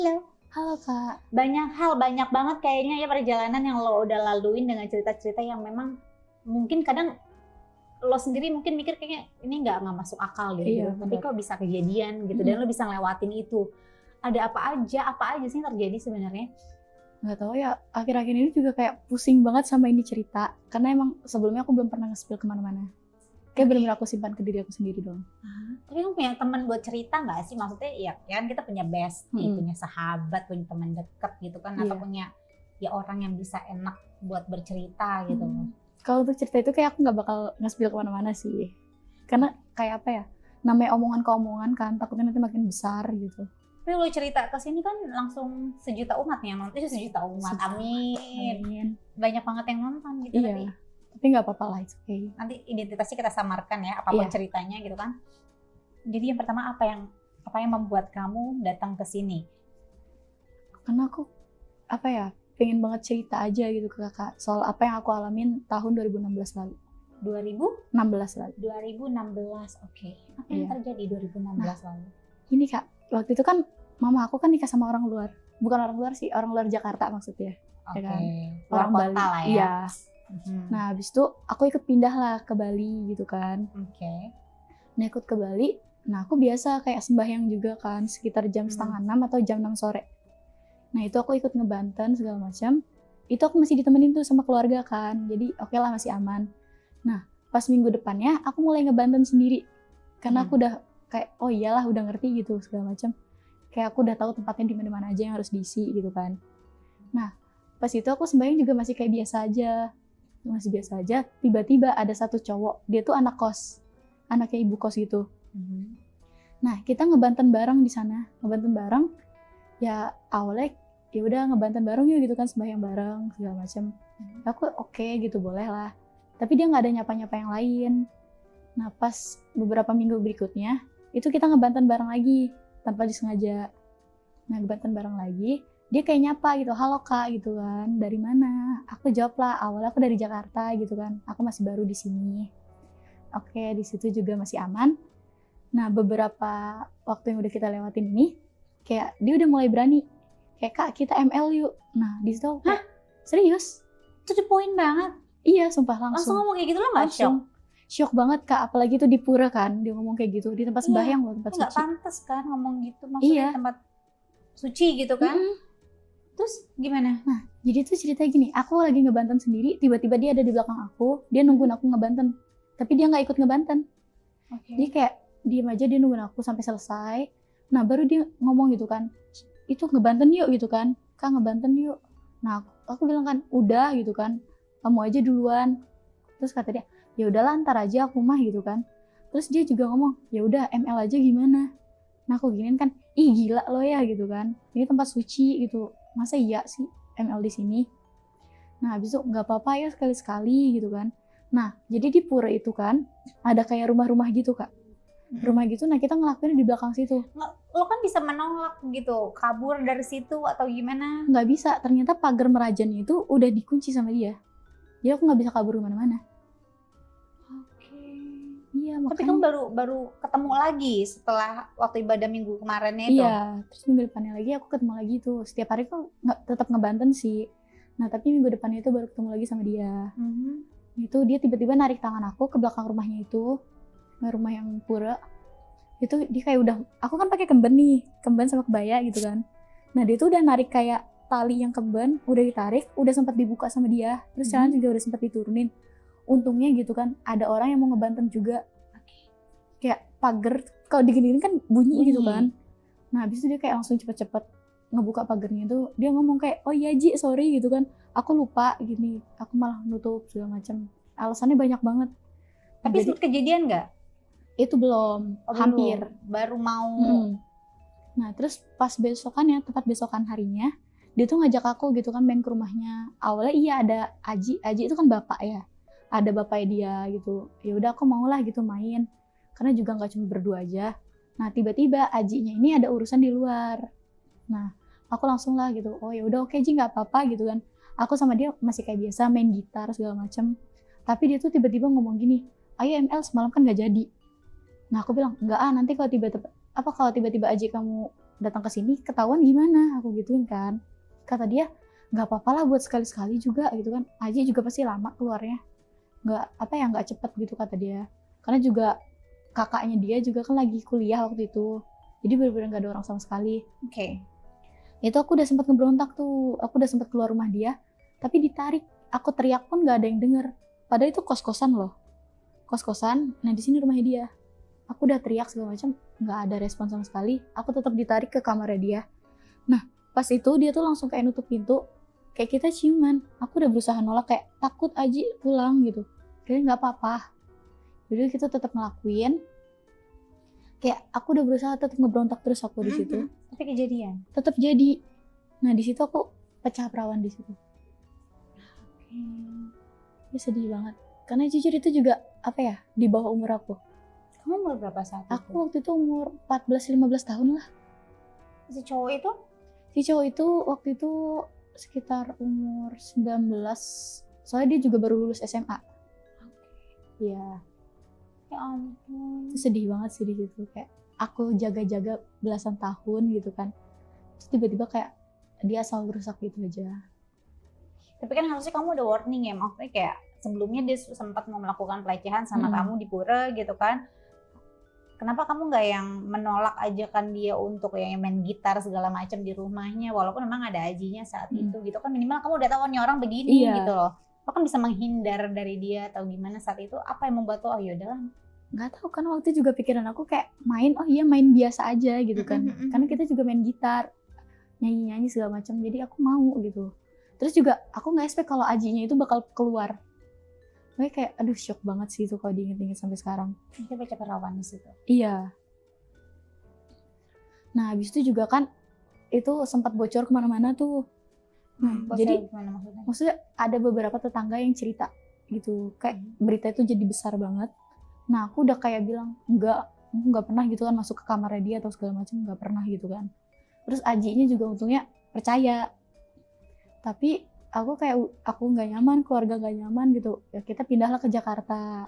Halo. Halo Kak. Banyak banget kayaknya ya perjalanan yang lo udah laluin dengan cerita-cerita yang memang mungkin kadang lo sendiri mungkin mikir kayaknya ini nggak masuk akal gitu, Iya, tapi bener. kok bisa kejadian gitu dan lo bisa ngelewatin itu. Ada apa aja sih yang terjadi sebenarnya? Nggak tahu ya, akhir-akhir ini juga kayak pusing banget sama ini cerita. Karena emang sebelumnya aku belum pernah nge-spill kemana-mana. Kayak bener-bener aku simpan ke diri aku sendiri doang. Tapi kamu punya teman buat cerita nggak sih? Maksudnya ya kan kita punya bestie, punya sahabat, punya teman deket gitu kan, atau Iya. punya ya orang yang bisa enak buat bercerita gitu loh. Kalau untuk cerita itu kayak aku nggak bakal nge-spill kemana-mana sih. Karena kayak apa ya, namanya omongan ke omongan kan, takutnya nanti makin besar gitu. Tapi lo cerita ke sini kan langsung 1 juta umat yang nonton. 1 juta umat, amin. Amin. Banyak banget yang nonton gitu. Iya. Tapi nggak apa-apa lah, it's okay. Nanti identitasnya kita samarkan ya, apapun Iya. ceritanya gitu kan. Jadi yang pertama apa yang membuat kamu datang ke sini? Karena aku apa ya, pengen banget cerita aja gitu ke kakak soal apa yang aku alamin tahun 2016 lalu. 2016 lalu. 2016, oke. Apa yang Iya. terjadi 2016 lalu? Ini Kak, waktu itu kan mama aku kan nikah sama orang luar. Bukan orang luar sih, orang luar Jakarta maksudnya. Oke. Ya kan? Luar Orang kota Bali. lah ya. Iya. Nah, habis itu aku ikut pindah lah ke Bali gitu kan. Oke. Nah, ikut ke Bali. Nah, aku biasa kayak sembahyang juga kan, sekitar jam setengah 6 atau jam 6 sore. Nah, itu aku ikut ngebanten segala macam. Itu aku masih ditemenin tuh sama keluarga kan. Jadi oke lah, masih aman. Nah, pas minggu depannya aku mulai ngebanten sendiri. Karena aku udah kayak oh iyalah udah ngerti gitu segala macam. Kayak aku udah tahu tempatnya di mana-mana aja yang harus diisi gitu kan. Nah, pas itu aku sembahyang juga masih kayak biasa aja. Tiba-tiba ada satu cowok, dia tuh anak kos. Anaknya ibu kos gitu. Nah, kita ngebanten bareng di sana. Ngebanten bareng. Ya awalnya ya udah ngebanten bareng yuk gitu kan, sembahyang bareng segala macam. Aku oke gitu, boleh lah. Tapi dia nggak ada nyapa-nyapa yang lain. Nah, pas beberapa minggu berikutnya itu kita ngebanten bareng lagi tanpa disengaja. Nah, ngebanten bareng lagi, dia kayak nyapa gitu, halo Kak gitu kan, dari mana? Aku jawab lah, awalnya aku dari Jakarta gitu kan, aku masih baru di sini. Oke, di situ juga masih aman. Nah, beberapa waktu yang udah kita lewatin ini, kayak dia udah mulai berani. Kayak Kak, kita ML yuk. Nah, di situ aku kayak, serius? Itu the point banget. Iya, sumpah Langsung langsung. ngomong kayak gitu lo nggak shock? Shock banget Kak, apalagi itu di pura kan, dia ngomong kayak gitu, di tempat sembahyang loh, tempat Nggak suci. pantas kan ngomong gitu, maksudnya tempat suci gitu kan. Terus gimana? Nah, jadi tuh ceritanya gini, aku lagi ngebanten sendiri, tiba-tiba dia ada di belakang aku, dia nungguin aku ngebanten, tapi dia nggak ikut ngebanten. Jadi kayak diem aja, dia nungguin aku sampai selesai. Nah, baru dia ngomong gitu kan, itu ngebanten yuk gitu kan, Kak ngebanten yuk. Nah, aku bilang kan, udah gitu kan, kamu aja duluan. Terus kata dia, ya udahlah ntar aja aku mah gitu kan. Terus dia juga ngomong, ya udah ML aja gimana. Nah, aku giniin kan, ih gila lo ya gitu kan, ini tempat suci gitu, masa iya sih ML di sini. Nah, habis itu nggak apa-apa ya sekali-sekali gitu kan. Nah, jadi di pura itu kan ada kayak rumah-rumah gitu Kak. Rumah gitu, nah kita ngelakuin di belakang situ. Lo kan bisa menolak gitu, kabur dari situ atau gimana? Nggak bisa, ternyata pagar merajannya itu udah dikunci sama dia. Jadi aku nggak bisa kabur kemana-mana. Iya, Tapi makanya. kamu baru ketemu lagi setelah waktu ibadah minggu kemarinnya itu? Iya, terus minggu depannya lagi aku ketemu lagi tuh. Setiap hari tuh tetap ngebanten sih. Nah, tapi minggu depannya itu baru ketemu lagi sama dia. Itu dia tiba-tiba narik tangan aku ke belakang rumahnya itu, rumah yang pura. Itu dia kayak udah, aku kan pakai kemben nih, kemben sama kebaya gitu kan. Nah, dia tuh udah narik kayak tali yang kemben, udah ditarik, udah sempat dibuka sama dia. Terus celana juga udah sempat diturunin. Untungnya gitu kan, ada orang yang mau ngebanten juga. Kayak pagar, kalau diginiin kan bunyi gitu kan. Nah, habis itu dia kayak langsung cepet-cepet ngebuka pagarnya itu. Dia ngomong kayak, oh iya Ji, sorry gitu kan. Aku lupa gini, aku malah nutup segala macam. Alasannya banyak banget. Tapi sempat kejadian nggak? Itu belum, hampir. Baru mau. Nah, terus pas besokannya, tepat besokan harinya, dia tuh ngajak aku gitu kan main ke rumahnya. Awalnya iya ada Aji itu kan bapak ya. Ada bapaknya dia gitu. Ya udah aku mau lah gitu main. Karena juga nggak cuma berdua aja. Nah, tiba-tiba Ajinya ini ada urusan di luar. Nah, aku langsung lah gitu. Oh ya udah oke Ji, nggak apa-apa gitu kan. Aku sama dia masih kayak biasa main gitar segala macam. Tapi dia tuh tiba-tiba ngomong gini, ayo ML semalam kan nggak jadi. Nah, aku bilang enggak nanti kalau tiba-tiba Aji kamu datang ke sini ketahuan gimana, aku gituin kan. Kata dia nggak apa-apa lah buat sekali-sekali juga gitu kan, Aji juga pasti lama keluarnya, nggak cepet gitu kata dia, karena juga kakaknya dia juga kan lagi kuliah waktu itu, jadi bener-bener nggak ada orang sama sekali. Oke. Itu aku udah sempat ngeberontak tuh, aku udah sempat keluar rumah dia, tapi ditarik, aku teriak pun nggak ada yang denger, padahal itu kos-kosan loh, kos-kosan, nah di sini rumahnya dia, aku udah teriak segala macam, nggak ada respon sama sekali, aku tetap ditarik ke kamarnya dia. Nah pas itu dia tuh langsung kayak nutup pintu, kayak kita ciuman, aku udah berusaha nolak kayak takut Aji pulang gitu, kayaknya nggak apa-apa, jadi kita tetap ngelakuin, kayak aku udah berusaha tetap ngeberontak terus aku di situ, Tapi kejadian. tetap jadi. Nah di situ aku pecah perawan di situ. Ya sedih banget, karena jujur itu juga apa ya, di bawah umur aku. Kamu umur berapa saat itu? Aku waktu itu umur 14-15 tahun lah. Si cowok itu? Si cowok itu waktu itu sekitar umur 19, soalnya dia juga baru lulus SMA. Iya. Ya ampun. Itu sedih banget sih di situ, kayak aku jaga-jaga belasan tahun gitu kan, terus tiba-tiba kayak dia asal rusak gitu aja. Tapi kan harusnya kamu udah warning ya, maksudnya kayak sebelumnya dia sempat mau melakukan pelecehan sama kamu di pura gitu kan. Kenapa kamu nggak yang menolak ajakan dia untuk yang main gitar segala macam di rumahnya, walaupun memang ada Ajinya saat itu gitu kan, minimal kamu udah tahu nih orang begini gitu loh. Lo kan bisa menghindar dari dia atau gimana saat itu, apa yang membuat lo, oh yaudahlah. Nggak tahu kan, waktu itu juga pikiran aku kayak main, oh iya main biasa aja gitu kan, karena kita juga main gitar, nyanyi-nyanyi segala macam, jadi aku mau gitu. Terus juga aku nggak expect kalau Ajinya itu bakal keluar. Kayak aduh shock banget sih itu kalau diinget-inget sampai sekarang. Kita baca perawan di situ. Iya. Nah habis itu juga kan itu sempat bocor kemana-mana tuh. Nah, jadi gimana maksudnya ada beberapa tetangga yang cerita gitu, kayak berita itu jadi besar banget. Nah aku udah kayak bilang nggak pernah gitu kan masuk ke kamarnya dia atau segala macam, nggak pernah gitu kan. Terus Ajinya juga untungnya percaya, tapi aku nggak nyaman, keluarga nggak nyaman gitu ya, kita pindahlah ke Jakarta.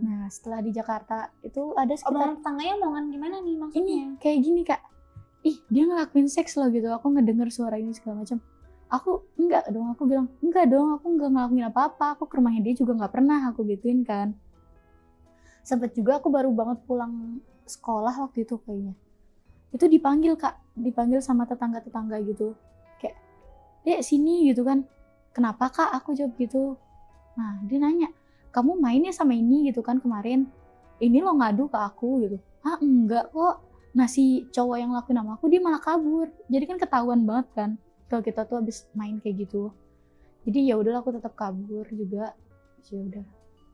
Nah setelah di Jakarta itu ada sekitar omongan tetangganya omongan gimana nih maksudnya? Ini kayak gini kak, ih dia ngelakuin seks loh gitu, aku ngedenger suara ini segala macam. Aku enggak dong, aku bilang enggak dong, aku nggak ngelakuin apa-apa, aku ke rumahnya dia juga nggak pernah, aku gituin kan. Sempet juga aku baru banget pulang sekolah waktu itu kayaknya, itu dipanggil kak, dipanggil sama tetangga-tetangga gitu, kayak dek sini gitu kan, kenapa kak, aku jawab gitu. Nah dia nanya, kamu mainnya sama ini gitu kan kemarin, ini lo ngadu ke aku gitu. Ah enggak kok. Nah si cowok yang lakuin sama aku dia malah kabur, jadi kan ketahuan banget kan kalau kita tuh habis main kayak gitu. Jadi ya udahlah aku tetap kabur juga. Ya udah,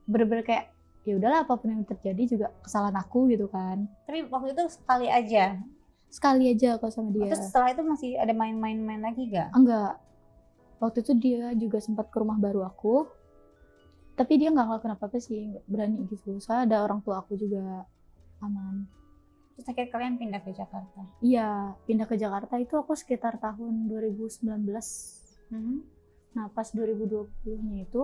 bener-bener kayak ya udahlah apapun yang terjadi juga kesalahan aku gitu kan. Tapi waktu itu sekali aja Kalau sama dia. terus setelah itu masih ada main-main lagi gak? Enggak, waktu itu dia juga sempat ke rumah baru aku, tapi dia nggak ngelakuin apa-apa sih, nggak berani gitu, soalnya ada orang tua aku juga, aman. Terus akhirnya kalian pindah ke Jakarta? Iya, pindah ke Jakarta itu aku sekitar tahun 2019. Nah pas 2020-nya itu,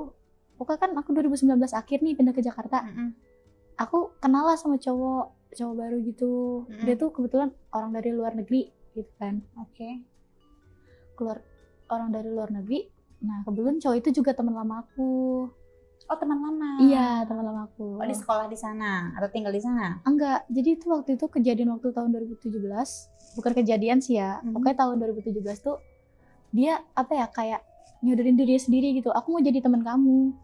pokoknya kan aku 2019 akhir nih pindah ke Jakarta. Aku kenal lah sama cowok baru gitu. Dia tuh kebetulan orang dari luar negeri gitu kan. Oke. Keluar orang dari luar negeri. Nah kebetulan cowok itu juga teman lama aku. Oh teman lama? Iya teman lama aku. Oh di sekolah di sana atau tinggal di sana? Enggak, jadi itu waktu itu kejadian waktu tahun 2017. Bukan kejadian sih ya, pokoknya tahun 2017 tuh dia apa ya, kayak nyodorin diri sendiri gitu, aku mau jadi teman kamu.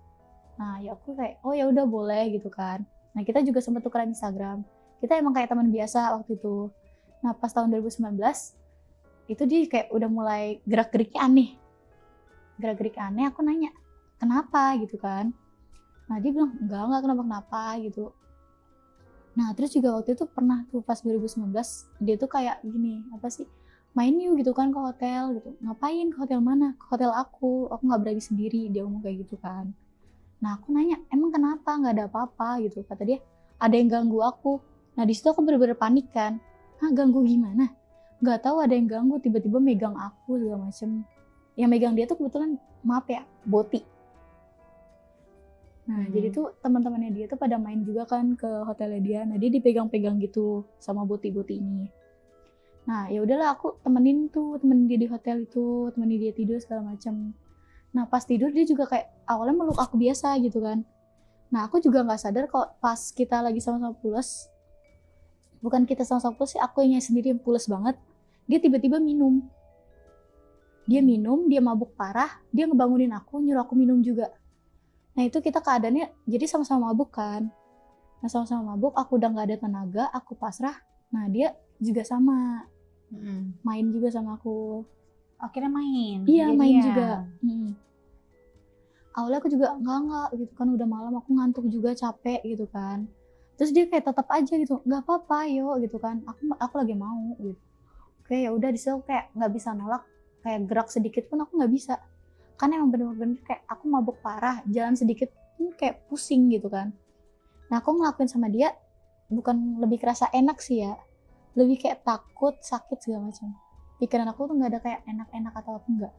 Nah ya aku kayak oh ya udah boleh gitu kan. Nah kita juga sempat tukeran Instagram, kita emang kayak teman biasa waktu itu. Nah pas tahun 2019 itu dia kayak udah mulai gerak-geriknya aneh, aku nanya kenapa gitu kan. Nah dia bilang enggak kenapa-kenapa gitu. Nah terus juga waktu itu pernah tuh pas 2019 dia tuh kayak gini, apa sih, main yuk gitu kan ke hotel gitu. Ngapain, ke hotel mana? Ke hotel aku nggak berani sendiri, dia ngomong kayak gitu kan. Nah aku nanya emang kenapa, nggak ada apa-apa gitu, kata dia ada yang ganggu aku. Nah di situ aku bener-bener panik kan, ganggu gimana, nggak tahu ada yang ganggu, tiba-tiba megang aku segala macem. Yang megang dia tuh kebetulan maaf ya Boti. Nah jadi tuh teman-temannya dia tuh pada main juga kan ke hotelnya dia. Nah dia dipegang-pegang gitu sama Boti-Boti ini. Nah ya udahlah aku temenin dia di hotel itu, temenin dia tidur segala macam. Nah pas tidur dia juga kayak awalnya meluk aku biasa gitu kan. Nah aku juga nggak sadar kok pas kita lagi sama-sama pules, bukan kita sama-sama pules sih, aku yang sendiri yang pules banget, dia tiba-tiba minum. Dia minum, dia mabuk parah, dia ngebangunin aku, nyuruh aku minum juga. Nah itu kita keadaannya jadi sama-sama mabuk kan. Nah sama-sama mabuk, aku udah nggak ada tenaga, aku pasrah. Nah dia juga sama, main juga sama aku. Akhirnya main. Iya main jadian. juga. Awalnya aku juga enggak gitu kan, udah malam aku ngantuk juga, capek gitu kan. Terus dia kayak tetap aja gitu, nggak apa-apa yo gitu kan, aku lagi mau gitu. Oke ya udah, disitu aku kayak nggak bisa nolak, kayak gerak sedikit pun aku nggak bisa. Kan emang bener-bener kayak aku mabuk parah, jalan sedikit pun kayak pusing gitu kan. Nah aku ngelakuin sama dia bukan lebih kerasa enak sih ya, lebih kayak takut, sakit segala macam. Pikiran aku tuh nggak ada kayak enak-enak atau apa enggak.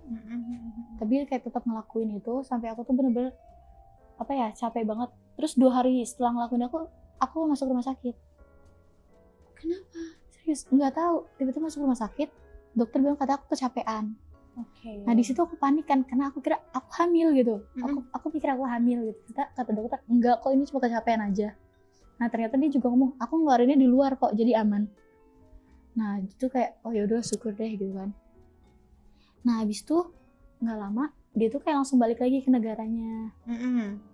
Tapi kayak tetap ngelakuin itu sampai aku tuh bener-bener apa ya, capek banget. Terus 2 hari setelah ngelakuin aku masuk rumah sakit. Kenapa? Serius nggak tahu, tiba-tiba masuk rumah sakit, dokter bilang kata aku kecapean. Nah di situ aku panik kan, karena aku kira aku hamil gitu. Aku pikir aku hamil gitu. Kata dokter enggak kok, ini cuma kecapean aja. Nah ternyata dia juga ngomong aku ngeluarinnya di luar kok, jadi aman. Nah itu kayak oh yaudah syukur deh gitu kan. Nah habis itu nggak lama dia tuh kayak langsung balik lagi ke negaranya.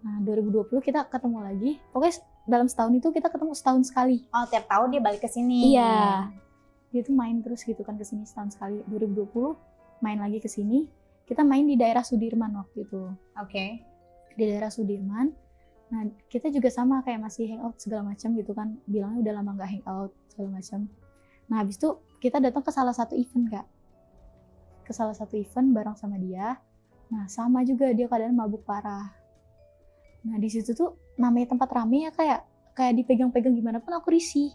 Nah 2020 kita ketemu lagi, pokoknya dalam setahun itu kita ketemu setahun sekali. Oh tiap tahun dia balik ke sini. Iya, dia tuh main terus gitu kan ke sini setahun sekali. 2020 main lagi ke sini, kita main di daerah Sudirman waktu itu. Oke. Di daerah Sudirman. Nah kita juga sama kayak masih hangout segala macam gitu kan, bilangnya udah lama nggak hangout segala macam. Nah habis itu kita datang ke salah satu event Kak, ke salah satu event bareng sama dia. Nah sama juga dia keadaan mabuk parah. Nah di situ tuh namanya tempat rame ya, kayak dipegang-pegang gimana pun aku risih.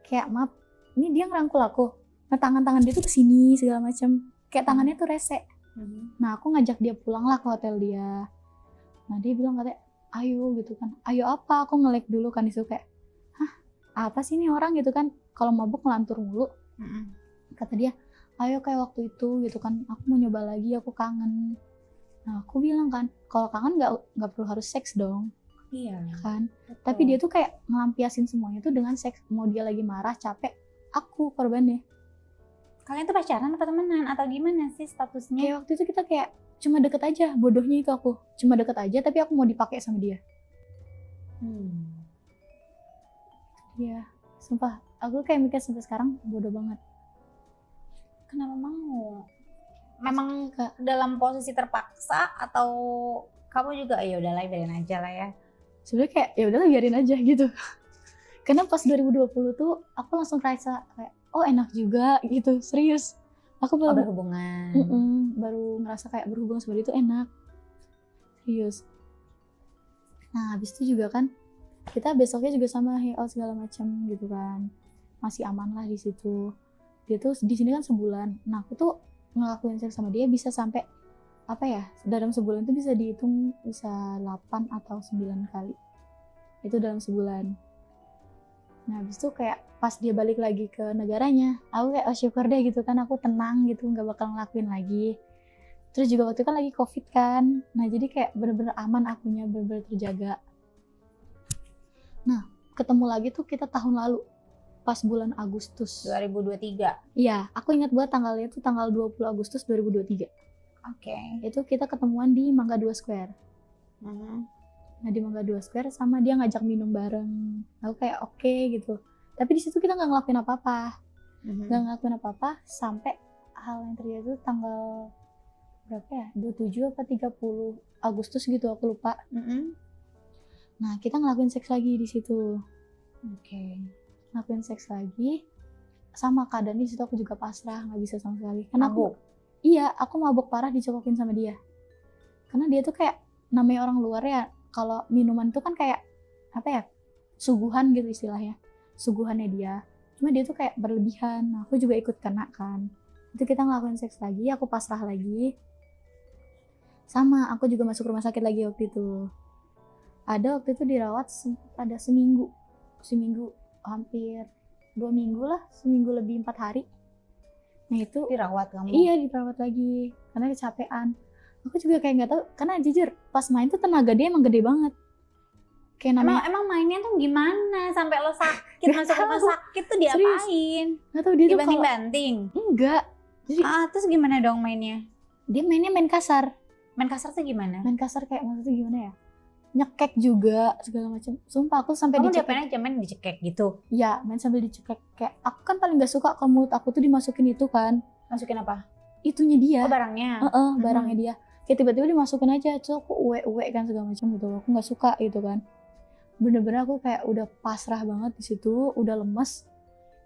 Kayak maaf, ini dia ngerangkul aku. Nah tangan-tangan dia tuh kesini segala macam. Kayak tangannya tuh rese. Nah aku ngajak dia pulang lah ke hotel dia. Nah dia bilang katanya, ayo gitu kan. Ayo apa? Aku nge-lag dulu kan disitu kayak, hah apa sih ini orang gitu kan. Kalau mabuk ngelantur mulu. Kata dia, ayo kayak waktu itu gitu kan. Aku mau nyoba lagi, aku kangen. Nah aku bilang kan, kalau kangen nggak perlu harus seks dong. Iya kan. Betul. Tapi dia tuh kayak ngelampiasin semuanya tuh dengan seks. Mau dia lagi marah, capek, aku korbannya. Kalian tuh pacaran apa temenan atau gimana sih statusnya? Kayak waktu itu kita kayak cuma deket aja, bodohnya itu aku. Cuma deket aja tapi aku mau dipakai sama dia. Iya, sumpah. Aku kayak mikir sampai sekarang bodoh banget. Kenapa mau? Memang Kak, dalam posisi terpaksa atau kamu juga ya udahlah biarin aja lah ya. sebenarnya kayak ya udahlah biarin aja gitu. Karena pas 2020 tuh aku langsung ngerasa kayak oh enak juga gitu, serius. Aku baru Berhubungan. baru ngerasa kayak berhubungan sama dia tuh enak. Serius. Nah habis itu juga kan kita besoknya juga sama hangout segala macam gitu kan, masih aman lah di situ. Dia tuh di sini kan sebulan. Nah aku tuh ngelakuin seks sama dia bisa sampai apa ya, dalam sebulan tuh bisa dihitung bisa 8 atau 9 kali itu dalam sebulan. Nah habis itu kayak pas dia balik lagi ke negaranya, aku kayak oh syukur deh gitu kan, aku tenang gitu, nggak bakal ngelakuin lagi. Terus juga waktu itu kan lagi covid kan, nah jadi kayak bener-bener aman, akunya bener-bener terjaga. Nah ketemu lagi tuh kita tahun lalu pas bulan Agustus 2023. Iya, aku ingat banget tanggalnya tuh tanggal 20 Agustus 2023. Oke. Itu kita ketemuan di Mangga 2 Square. Nah di Mangga 2 Square sama dia ngajak minum bareng. Aku kayak oke gitu. Tapi di situ kita nggak ngelakuin apa-apa. Nggak ngelakuin apa-apa sampai hal yang terjadi itu tanggal berapa ya? 27 apa 30 Agustus gitu, aku lupa. Nah kita ngelakuin seks lagi di situ. Oke. Ngelakuin seks lagi. Sama keadaan di situ aku juga pasrah, nggak bisa sama sekali. Karena aku mabuk parah dicokokin sama dia. Karena dia tuh kayak namanya orang luar ya, kalau minuman tuh kan kayak apa ya, suguhan gitu istilahnya, suguhannya dia. Cuma dia tuh kayak berlebihan. Nah, aku juga ikut kena kan. Itu kita ngelakuin seks lagi, aku pasrah lagi. Sama, aku juga masuk rumah sakit lagi waktu itu. Ada waktu itu dirawat ada seminggu hampir 2 minggu lah, seminggu lebih 4 hari. Nah itu Dirawat kamu? iya diperawat lagi karena kecapean. Aku juga kayak nggak tahu karena jujur pas main tuh tenaga dia emang gede banget. Kayak namanya Emang mainnya tuh gimana sampai lo sakit, Nggak masuk rumah tahu. sakit tuh diapain? nggak tahu dia tuh kalau Dibanting-banting? enggak. Jadi Terus gimana dong mainnya? dia mainnya main kasar. Main kasar tuh gimana? Main kasar kayak maksudnya gimana ya? Nyekek juga segala macam. Sumpah aku sampai Kamu dicekek. diapain aja, main dicekek gitu? Ya, main sambil dicekek. Kayak aku kan paling gak suka kalau mulut aku tuh dimasukin itu kan. Masukin apa? Itunya dia. Oh, barangnya? Barangnya dia. Kayak tiba-tiba dimasukin aja. Terus aku uwe-uwe kan segala macam gitu. Aku gak suka gitu kan. Bener-bener aku kayak udah pasrah banget di situ, udah lemes.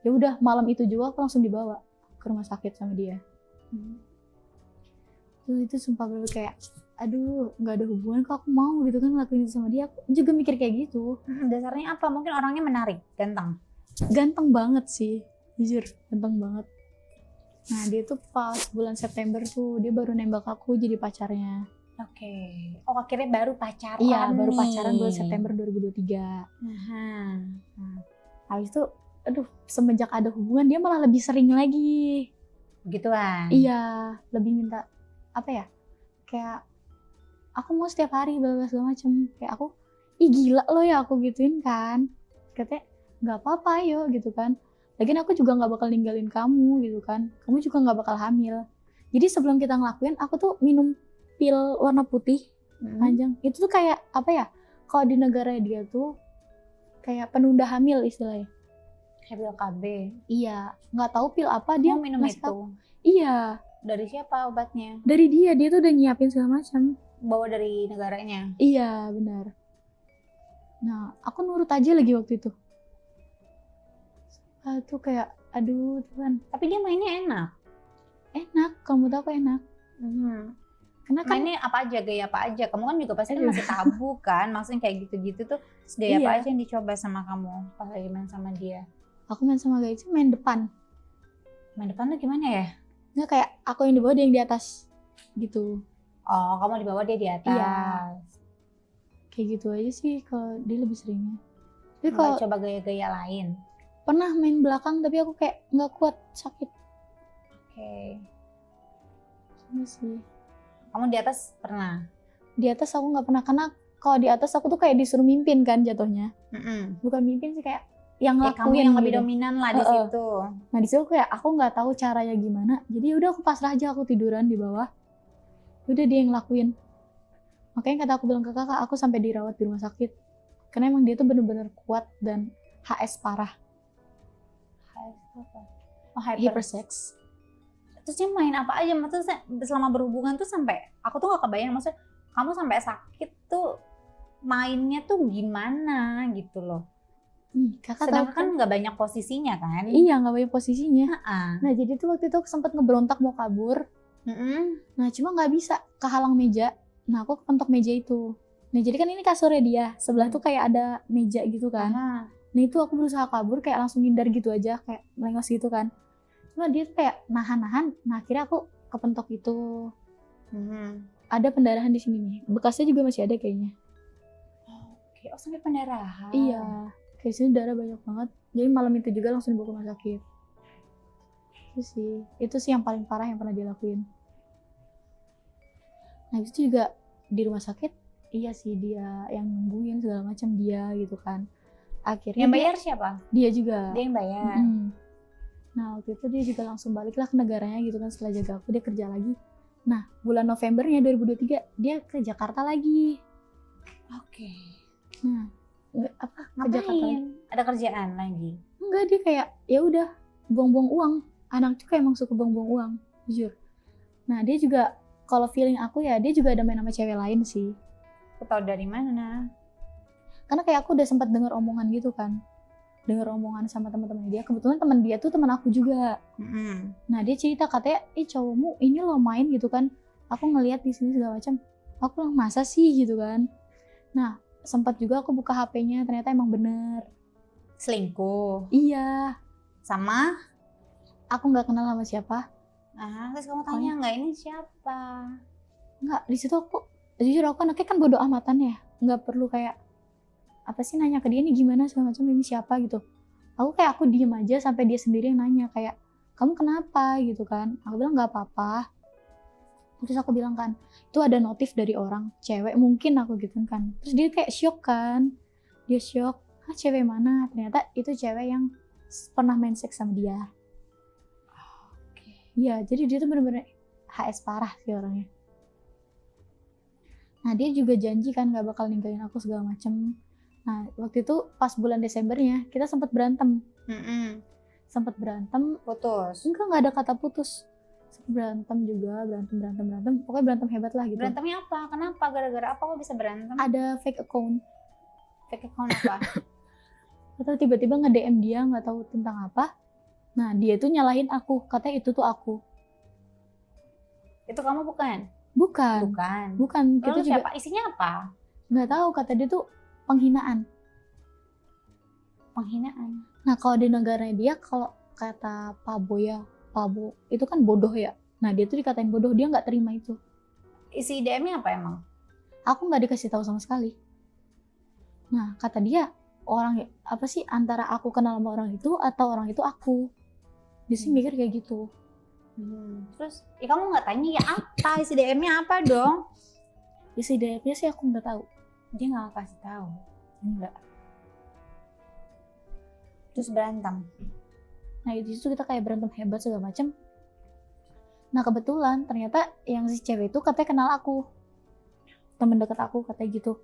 Ya udah malam itu juga aku langsung dibawa ke rumah sakit sama dia. Itu sumpah bener kayak aduh nggak ada hubungan kok aku mau gitu kan ngelakuin itu sama dia. Aku juga mikir kayak gitu. Dasarnya apa? Mungkin orangnya menarik, Ganteng banget sih, jujur ganteng banget. Nah dia tuh pas bulan September tuh dia baru nembak aku jadi pacarnya. Oke. Oh, akhirnya baru pacaran. Iya baru nih. pacaran bulan September 2023. Habis itu aduh semenjak ada hubungan dia malah lebih sering lagi. Begituan? Iya lebih minta apa ya, kayak aku mau setiap hari segala macem. Kayak aku gila lo ya aku gituin kan. Katanya nggak apa-apa ayo gitu kan. Lagian aku juga nggak bakal ninggalin kamu gitu kan. Kamu juga nggak bakal hamil. Jadi sebelum kita ngelakuin aku tuh minum pil warna putih panjang. Itu tuh kayak apa ya? Kalau di negara dia tuh kayak penunda hamil istilahnya. Kayak pil KB? Iya. Nggak tahu pil apa dia minum ngasih itu? tahu. Iya. Dari siapa obatnya? Dari dia tuh udah nyiapin segala macam. Bawa dari negaranya? Iya benar. Nah aku nurut aja lagi waktu itu. Tuh kayak aduh Tuhan. Tapi dia mainnya enak? Enak, kamu tahu kok enak. Karena kan mainnya apa aja, gaya apa aja? Kamu kan juga pasti kan masih tabu kan, maksudnya kayak gitu-gitu tuh. Terus gaya apa aja yang dicoba sama kamu pas lagi main sama dia? Aku main sama guys main depan. Main depan tuh gimana ya? Nggak kayak aku yang di bawah dia yang di atas gitu. Oh, kamu di bawah dia di atas. Iya. Kayak gitu aja sih kalau dia lebih seringnya. Tapi Kalau kalau coba gaya-gaya lain? pernah main belakang tapi aku kayak nggak kuat, sakit. Oke. Sama sih. Kamu di atas pernah? Di atas aku nggak pernah karena kalau di atas aku tuh kayak disuruh mimpin kan jatuhnya. Bukan mimpin sih kayak yang ngelakuin kamu yang lebih gitu. dominan lah di situ. Nah di situ kayak aku nggak tahu caranya gimana. Jadi udah aku pasrah aja, aku tiduran di bawah. Udah dia yang ngelakuin. Makanya kata aku bilang ke kakak, aku sampai dirawat di rumah sakit. Karena emang dia tuh bener-bener kuat dan HS parah. HS apa? Oh, Hypersex. Terus dia main apa aja? Maksudnya selama berhubungan tuh sampai, aku tuh gak kebayang, maksudnya kamu sampai sakit tuh mainnya tuh gimana gitu loh. Kakak sedangkan tahu kan nggak banyak posisinya kan? Iya nggak banyak posisinya. Nah jadi tuh waktu itu aku sempat ngeberontak mau kabur. Nah cuma nggak bisa, kehalang meja. Nah aku kepentok meja itu. Nah jadi kan ini kasurnya dia, sebelah tuh kayak ada meja gitu kan. Nah itu aku berusaha kabur kayak langsung hindar gitu aja, kayak melengos gitu kan. Cuma dia tuh kayak nahan-nahan. Nah akhirnya aku kepentok itu. Ada pendarahan di sini nih, bekasnya juga masih ada kayaknya. Oke, oh sampai pendarahan. Iya. Kayak sini darah banyak banget. Jadi malam itu juga langsung dibawa ke rumah sakit. Itu sih yang paling parah yang pernah dilakuin. Nah itu juga di rumah sakit, iya sih dia yang nungguin segala macam dia gitu kan. Akhirnya yang bayar siapa? Dia juga. Dia yang bayar. Nah waktu itu dia juga langsung baliklah ke negaranya gitu kan, setelah jaga aku dia kerja lagi. Nah bulan Novembernya 2023 dia ke Jakarta lagi. Oke. Nah ngapain? Ada kerjaan lagi? Enggak, dia kayak ya udah buang-buang uang. Anak tuh kayak emang suka buang-buang uang, jujur. Nah dia juga kalau feeling aku ya dia juga ada main sama cewek lain sih. Aku tahu dari mana? Karena kayak aku udah sempat dengar omongan gitu kan, dengar omongan sama teman-teman dia. Kebetulan teman dia tuh teman aku juga. Nah dia cerita katanya, cowokmu ini lo main gitu kan. Aku ngelihat di sini segala macam. Aku bilang masa sih gitu kan. Nah sempat juga aku buka HP-nya, ternyata emang bener selingkuh. Iya. Sama? Aku nggak kenal sama siapa. Terus kamu tanya nggak ini siapa? Nggak, di situ aku jujur aku anaknya kan bodo amatan ya, nggak perlu kayak apa sih nanya ke dia nih gimana segala macam, ini siapa gitu. Aku kayak aku diem aja sampai dia sendiri yang nanya kayak kamu kenapa gitu kan. Aku bilang nggak apa-apa. Terus aku bilang kan, itu ada notif dari orang cewek mungkin, aku gitu kan. Terus dia kayak shock kan, dia shock, ah cewek mana? Ternyata itu cewek yang pernah main seks sama dia. Iya, jadi dia tuh bener-bener HS parah sih orangnya. Nah dia juga janji kan gak bakal ninggalin aku segala macem. Nah waktu itu pas bulan Desembernya kita sempat berantem. Sempat berantem. Putus? Enggak, gak ada kata putus. Sempat berantem juga, berantem. Pokoknya berantem hebat lah gitu. Berantemnya apa? Kenapa? Gara-gara apa kok bisa berantem? Ada fake account. Fake account apa? Atau tiba-tiba nge-DM dia gak tahu tentang apa. Nah dia tuh nyalahin aku, katanya itu tuh aku. Itu kamu bukan? Bukan. Lalu Itu juga siapa? Isinya apa? nggak tahu, kata dia tuh penghinaan. Nah kalau di negaranya dia, kalau kata Pabo itu kan bodoh ya. Nah dia tuh dikatain bodoh, dia nggak terima itu. Isi DM-nya apa emang? Aku nggak dikasih tahu sama sekali. Nah kata dia, orang apa sih antara aku kenal sama orang itu atau orang itu aku. Dia sih mikir kayak gitu. Terus kamu nggak tanya ya apa isi DM-nya apa dong? Isi DM-nya sih aku nggak tahu. Dia nggak kasih tahu. Enggak. Terus berantem. Nah di situ kita kayak berantem hebat segala macem. Nah kebetulan ternyata yang si cewek itu katanya kenal aku, temen deket aku katanya gitu.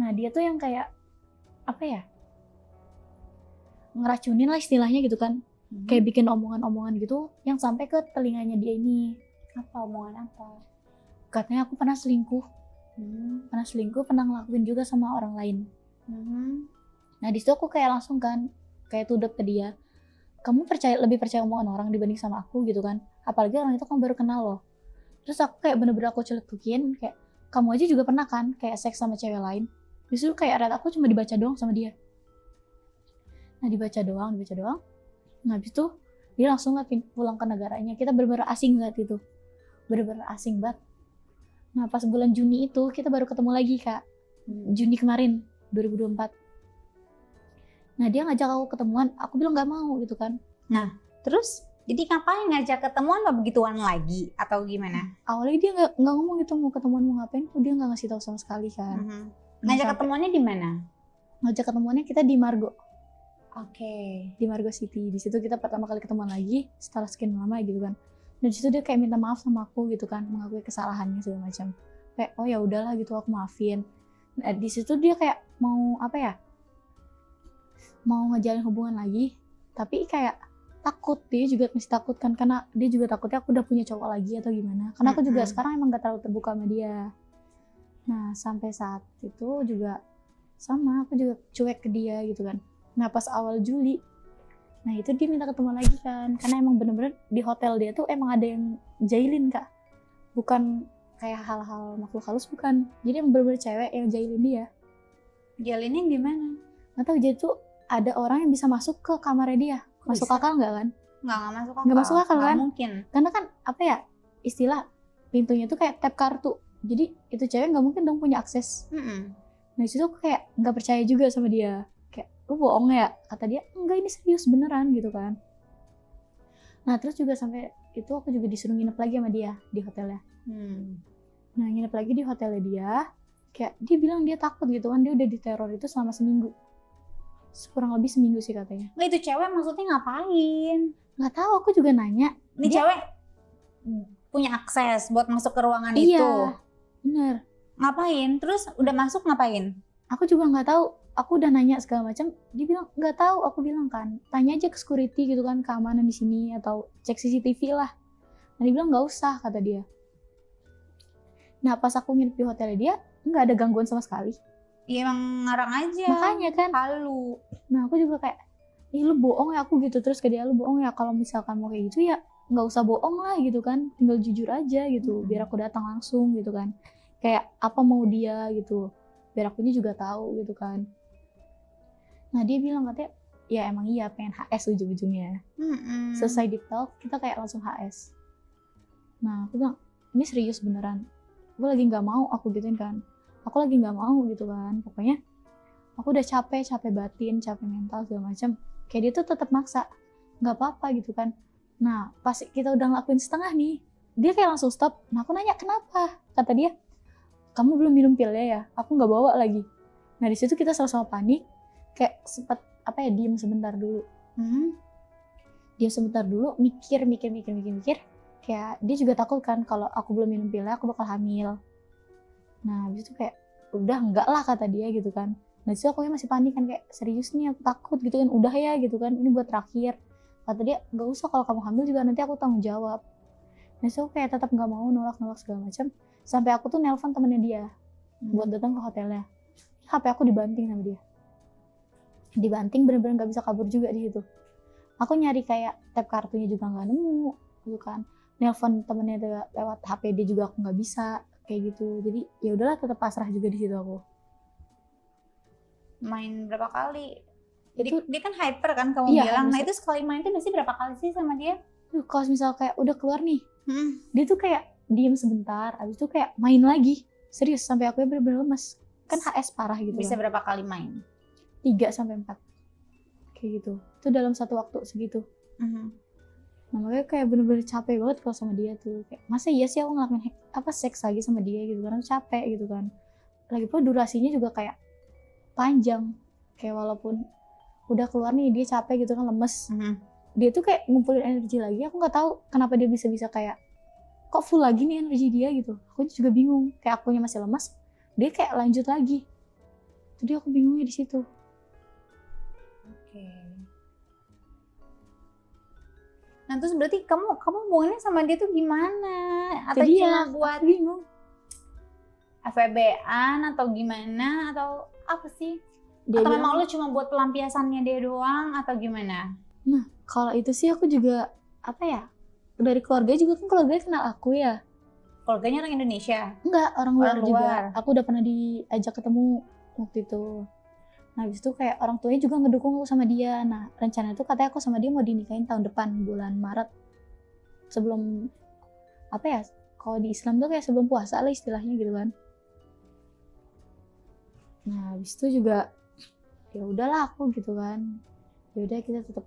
Nah dia tuh yang kayak apa ya, ngeracunin lah istilahnya gitu kan. Kayak bikin omongan-omongan gitu yang sampai ke telinganya dia ini. Apa omongan apa? Katanya aku pernah selingkuh. Pernah ngelakuin juga sama orang lain. Nah di situ aku kayak langsung kan kayak tudep ke dia. Kamu lebih percaya omongan orang dibanding sama aku gitu kan. Apalagi orang itu kan baru kenal loh. Terus aku kayak bener-bener aku celetukin kayak, kamu aja juga pernah kan kayak seks sama cewek lain. Justru kayak rata aku cuma dibaca doang sama dia. Nah dibaca doang. Nah habis itu dia langsung pulang ke negaranya. Kita bener-bener asing saat itu. Bener-bener asing banget. Nah pas bulan Juni itu kita baru ketemu lagi Kak. Juni kemarin 2024. Nah dia ngajak aku ketemuan, aku bilang gak mau gitu kan. Nah terus jadi ngapain ngajak ketemuan, apa begituan lagi atau gimana? Awalnya dia nggak ngomong gitu mau ketemuan mau ngapain, dia nggak ngasih tahu sama sekali kan. Ngajak ketemuannya di mana? Ngajak ketemuannya kita di Margo. Oke. Di Margo City. Di situ kita pertama kali ketemuan lagi setelah sekian lama gitu kan. Dan di situ dia kayak minta maaf sama aku gitu kan, mengakui kesalahannya segala macam. Kayak oh ya udahlah gitu, aku maafin. Nah, di situ dia kayak mau apa ya? Mau ngejalin hubungan lagi, tapi kayak takut. Dia juga masih takut kan, karena dia juga takutnya aku udah punya cowok lagi atau gimana. Karena aku juga sekarang emang gak terlalu terbuka sama dia. Nah sampai saat itu juga sama, aku juga cuek ke dia gitu kan. Nah pas awal Juli, nah itu dia minta ketemu lagi kan, karena emang bener-bener di hotel dia tuh emang ada yang jahilin Kak, bukan kayak hal-hal makhluk halus, bukan. Jadi emang bener-bener cewek yang jahilin dia. Jahilinnya gimana? Nggak tahu, jadi tuh ada orang yang bisa masuk ke kamarnya dia. Masuk akal nggak kan? Nggak masuk akal. Nggak masuk akal kan? Mungkin. Karena kan apa ya, istilah pintunya tuh kayak tap kartu. Jadi itu cewek nggak mungkin dong punya akses. Nah disitu aku kayak nggak percaya juga sama dia. Kayak lu bohong ya? Kata dia enggak, ini serius beneran gitu kan. Nah terus juga sampai itu aku juga disuruh nginep lagi sama dia di hotelnya. Nah nginep lagi di hotelnya dia. Kayak dia bilang dia takut gitu kan, dia udah diteror itu selama seminggu. Kurang lebih seminggu sih katanya. Nggak, itu cewek maksudnya ngapain? Nggak tahu, aku juga nanya. Ini dia cewek punya akses buat masuk ke ruangan iya, itu. Bener. Ngapain? Terus udah masuk ngapain? Aku juga nggak tahu. Aku udah nanya segala macam. Dia bilang nggak tahu. Aku bilang kan, tanya aja ke security gitu kan, keamanan di sini atau cek CCTV lah. Nah dia bilang nggak usah, kata dia. Nah pas aku nginep di hotelnya dia, nggak ada gangguan sama sekali. Iya emang ngarang aja. Makanya kan. Halu. Nah aku juga kayak, ih lu bohong ya, aku gitu. Terus ke dia, lu bohong ya, kalau misalkan mau kayak gitu ya nggak usah bohong lah gitu kan. Tinggal jujur aja gitu, biar aku datang langsung gitu kan. Kayak apa mau dia gitu, biar akunya juga tahu gitu kan. Nah dia bilang katanya, ya emang iya pengen HS ujung-ujungnya. Selesai deep talk, kita kayak langsung HS. Nah aku bilang, ini serius beneran. Gue lagi nggak mau, aku gituin kan. Aku lagi nggak mau gitu kan, pokoknya aku udah capek batin, capek mental segala macam. Kayak dia tuh tetap maksa, nggak apa-apa gitu kan. Nah pas kita udah ngelakuin setengah nih, dia kayak langsung stop. Nah aku nanya kenapa, kata dia kamu belum minum pilnya ya, aku nggak bawa lagi. Nah di situ kita sama-sama panik, kayak sempat diem sebentar dulu. Diam sebentar dulu, mikir. Kayak dia juga takut kan kalau aku belum minum pilnya aku bakal hamil. Nah habis itu kayak udah enggak lah kata dia gitu kan. Nah disitu aku masih panik kan, kayak serius nih aku takut gitu kan, udah ya gitu kan, ini buat terakhir. Kata dia nggak usah, kalau kamu hamil juga nanti aku tanggung jawab. Nah disitu aku kayak tetap nggak mau, nolak segala macam. Sampai aku tuh nelpon temennya dia buat datang ke hotelnya. HP aku dibanting sama dia. Dibanting bener-bener nggak bisa kabur juga di situ. Aku nyari kayak tap kartunya juga nggak nemu gitu kan. Nelpon temennya lewat HP dia juga aku nggak bisa kayak gitu. Jadi ya udahlah tetap pasrah juga di situ aku. Main berapa kali? Jadi Itu dia kan hyper kan kamu iya, bilang. Nah hyper. itu sekali main tuh biasanya berapa kali sih sama dia? Kalau misal kayak udah keluar nih, dia tuh kayak diem sebentar, abis itu kayak main lagi. Serius sampai aku bener-bener lemes. Kan HS parah gitu. Bisa kan. berapa kali main? 3-4 kayak gitu. Itu dalam satu waktu segitu. Nah, makanya kayak bener-bener capek banget kalau sama dia tuh. Kayak masa iya sih aku ngelakuin seks lagi sama dia gitu kan, aku capek gitu kan. Lagi pula durasinya juga kayak panjang. Kayak walaupun udah keluar nih dia capek gitu kan, lemes. Dia tuh kayak ngumpulin energi lagi. Aku nggak tahu kenapa dia bisa kayak kok full lagi nih energi dia gitu. Aku juga bingung. Kayak akunya masih lemas, dia kayak lanjut lagi. Jadi aku bingungnya di situ. Oke. Nah terus berarti kamu hubungannya sama dia tuh gimana? Atau Jadi cuma ya, buat aku bingung. FWB-an atau gimana? Atau apa sih? Dia atau bilang, memang lu cuma buat pelampiasannya dia doang atau gimana? nah kalau itu sih aku juga dari keluarga juga kan, keluarganya kenal aku ya. Keluarganya orang Indonesia? Enggak, orang luar juga. luar. Aku udah pernah diajak ketemu waktu itu. Nah habis itu kayak orang tuanya juga ngedukung aku sama dia. Nah rencana itu katanya aku sama dia mau dinikahin tahun depan bulan Maret. Sebelum kalau di Islam tuh kayak sebelum puasa lah istilahnya gitu kan. Nah habis itu juga ya udahlah aku gitu kan. Ya udah kita tetap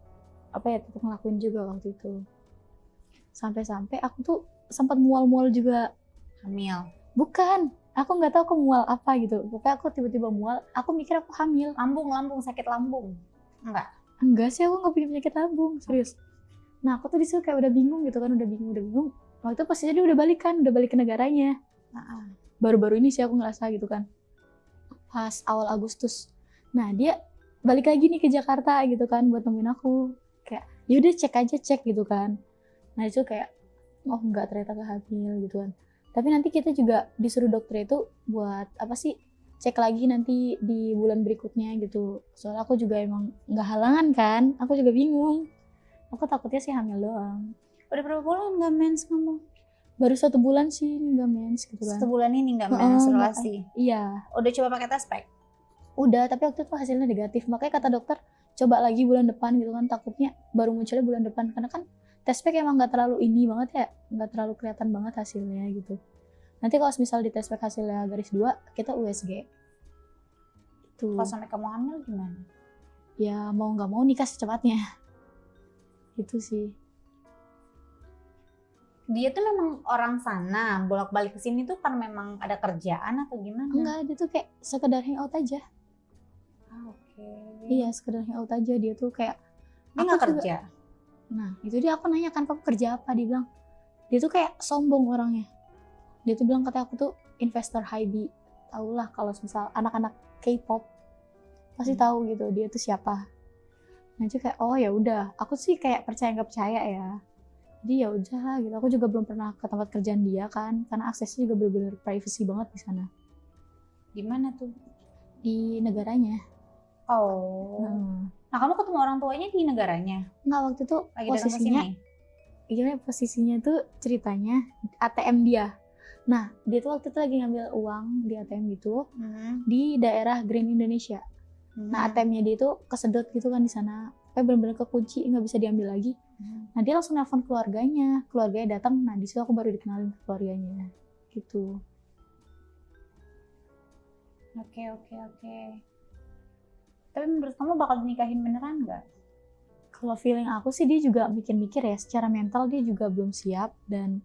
tetap ngelakuin juga waktu itu. Sampai-sampai aku tuh sempat mual-mual juga. Hamil? Bukan, aku nggak tahu aku mual apa gitu. Pokoknya aku tiba-tiba mual, aku mikir aku hamil. Lambung, sakit lambung? Enggak sih, aku nggak punya penyakit lambung, serius. Nah aku tuh disitu kayak udah bingung gitu kan, udah bingung. Waktu itu pastinya dia udah balik ke negaranya. Baru-baru ini sih aku ngerasa gitu kan, pas awal Agustus. Nah dia balik lagi nih ke Jakarta gitu kan buat nemuin aku. Kayak yaudah cek gitu kan. Nah itu kayak oh enggak, ternyata hamil gitu kan. Tapi nanti kita juga disuruh dokter itu buat cek lagi nanti di bulan berikutnya gitu. Soalnya aku juga emang nggak halangan kan, aku juga bingung. Aku takutnya sih hamil doang. Udah berapa bulan nggak mens kamu? Baru 1 bulan sih nggak mens gitu kan. 1 bulan ini nggak menstruasi? Iya. Udah coba pakai test pack? Udah, tapi waktu itu hasilnya negatif. Makanya kata dokter coba lagi bulan depan gitu kan. Takutnya baru munculnya bulan depan, karena kan test pack emang nggak terlalu ini banget ya, nggak terlalu kelihatan banget hasilnya gitu. Nanti kalau misal di test pack hasilnya garis 2, kita USG. Tuh. Kalau sampai kamu hamil gimana? Ya mau nggak mau nikah secepatnya. Gitu sih. Dia tuh memang orang sana, bolak-balik ke sini tuh karena memang ada kerjaan atau gimana? Enggak, dia tuh kayak sekedar hangout aja. Oke. Iya, sekedar hangout aja. Dia tuh kayak dia nggak kerja. Nah itu dia, aku nanya kan kamu kerja apa, dia bilang dia tuh kayak sombong orangnya. Dia tuh bilang katanya aku tuh investor Hybe. Tau lah kalau misal anak-anak K-pop pasti tahu gitu dia tuh siapa. Nah itu kayak oh ya udah, aku sih kayak percaya nggak percaya ya. Jadi ya udah gitu, aku juga belum pernah ke tempat kerjaan dia kan, karena aksesnya juga benar-benar privacy banget di sana. Di mana tuh? Di negaranya. Oh. Nah kamu ketemu orang tuanya di negaranya? Nggak, waktu itu lagi posisinya, iya posisinya tuh ceritanya ATM dia. Nah dia tuh waktu itu lagi ngambil uang di ATM gitu di daerah Grand Indonesia. Nah ATM-nya dia tuh kesedot gitu kan di sana, kayak benar-benar kekunci, nggak bisa diambil lagi. Nah dia langsung nelfon keluarganya datang. Nah di situ aku baru dikenalin ke keluarganya gitu. Oke. Tapi menurut kamu bakal dinikahin beneran nggak? Kalau feeling aku sih dia juga mikir-mikir ya, secara mental dia juga belum siap, dan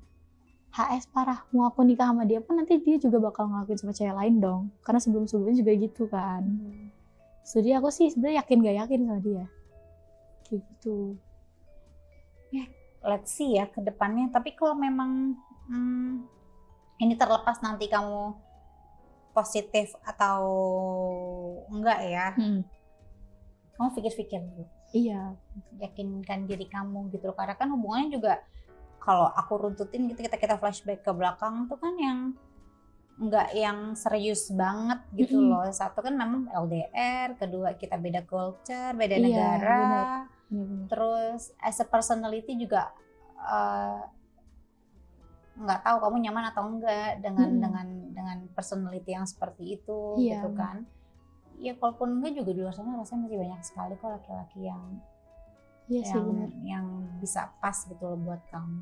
HS parah. Mau aku nikah sama dia pun nanti dia juga bakal ngelakuin sama cewek lain dong. Karena sebelum-sebelumnya juga gitu kan. Jadi aku sih sebenarnya yakin gak yakin sama dia. Kayak gitu. Let's see ya ke depannya. Tapi kalau memang ini terlepas nanti kamu positif atau enggak ya, kamu pikir-pikir dulu. Iya. Yakinkan diri kamu gitu loh. Karena kan hubungannya juga kalau aku runtutin gitu, kita flashback ke belakang tuh kan yang enggak yang serius banget gitu loh. Satu kan memang LDR, kedua kita beda culture, beda negara. Bener. Terus as a personality juga nggak tahu kamu nyaman atau enggak dengan personality yang seperti itu gitu kan. Ya kalaupun enggak juga di luar sana rasanya masih banyak sekali kok laki-laki yang bisa pas gitu loh buat kamu.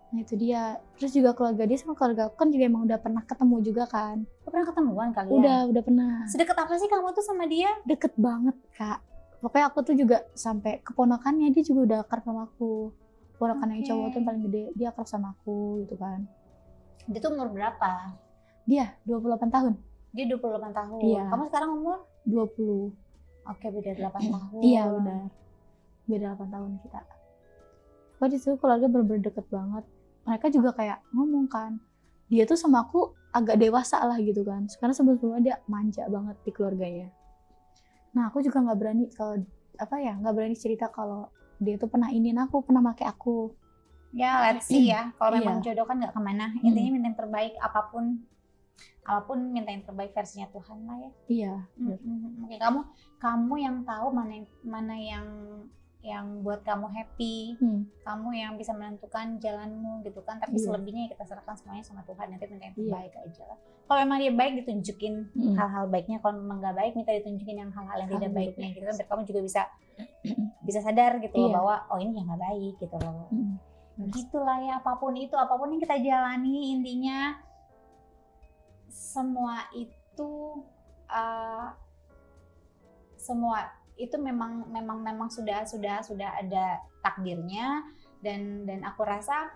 Nah itu dia. Terus juga keluarga dia sama keluarga aku kan juga emang udah pernah ketemu juga kan. Pernah ketemuan kalian? Udah pernah. Sedekat apa sih kamu tuh sama dia? Deket banget Kak. Pokoknya aku tuh juga sampai keponakannya dia juga udah akrab sama aku. Ponakan yang cowok tuh yang paling gede, dia akrab sama aku gitu kan. Dia tuh umur berapa? Dia 28 tahun. Dia 28 tahun. Iya. Kamu sekarang umur? 20. Oke, beda 8 tahun. Iya benar. Beda 8 tahun kita. Pokoknya di situ keluarga bener-bener deket banget. Mereka juga kayak ngomong kan, dia tuh sama aku agak dewasa lah gitu kan. Karena sebelum-sebelumnya dia manja banget di keluarganya. Nah aku juga nggak berani kalau nggak berani cerita kalau dia tuh pernah iniin aku, pernah make aku. Ya let's see ya. Kalau memang jodoh kan nggak kemana. Intinya minta yang terbaik, apapun minta yang terbaik versinya Tuhan lah ya. Iya. Oke, kamu yang tahu mana yang buat kamu happy, kamu yang bisa menentukan jalanmu gitu kan. Tapi selebihnya kita serahkan semuanya sama Tuhan, nanti minta yang terbaik aja lah. Kalau memang dia baik ditunjukin hal-hal baiknya, kalau memang nggak baik minta ditunjukin yang hal-hal yang tidak baiknya gitu kan. Biar kamu juga bisa sadar gitu loh bahwa oh ini yang nggak baik gitu loh. Begitulah ya, apapun yang kita jalani, intinya semua itu memang sudah ada takdirnya, dan aku rasa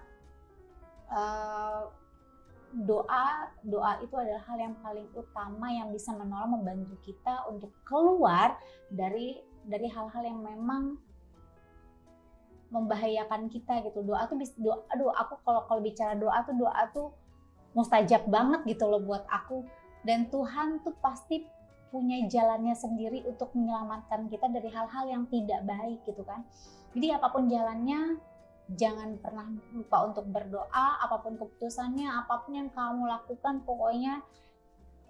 doa itu adalah hal yang paling utama yang bisa menolong, membantu kita untuk keluar dari hal-hal yang memang membahayakan kita gitu. Aku kalau bicara doa tuh mustajab banget gitu loh buat aku, dan Tuhan tuh pasti punya jalannya sendiri untuk menyelamatkan kita dari hal-hal yang tidak baik gitu kan. Jadi apapun jalannya, jangan pernah lupa untuk berdoa. Apapun keputusannya, apapun yang kamu lakukan, pokoknya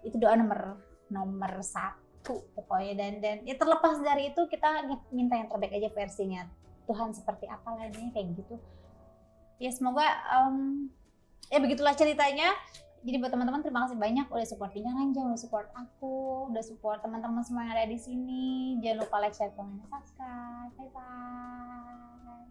itu doa nomor satu pokoknya. Dan ya terlepas dari itu, kita minta yang terbaik aja versinya Tuhan seperti apa lah, intinya kayak gitu ya. Semoga ya begitulah ceritanya. Jadi buat teman-teman, terima kasih banyak udah support Bincang Ranjang, udah support aku, udah support teman-teman semua yang ada di sini. Jangan lupa like, share, komen, dan subscribe. Bye bye.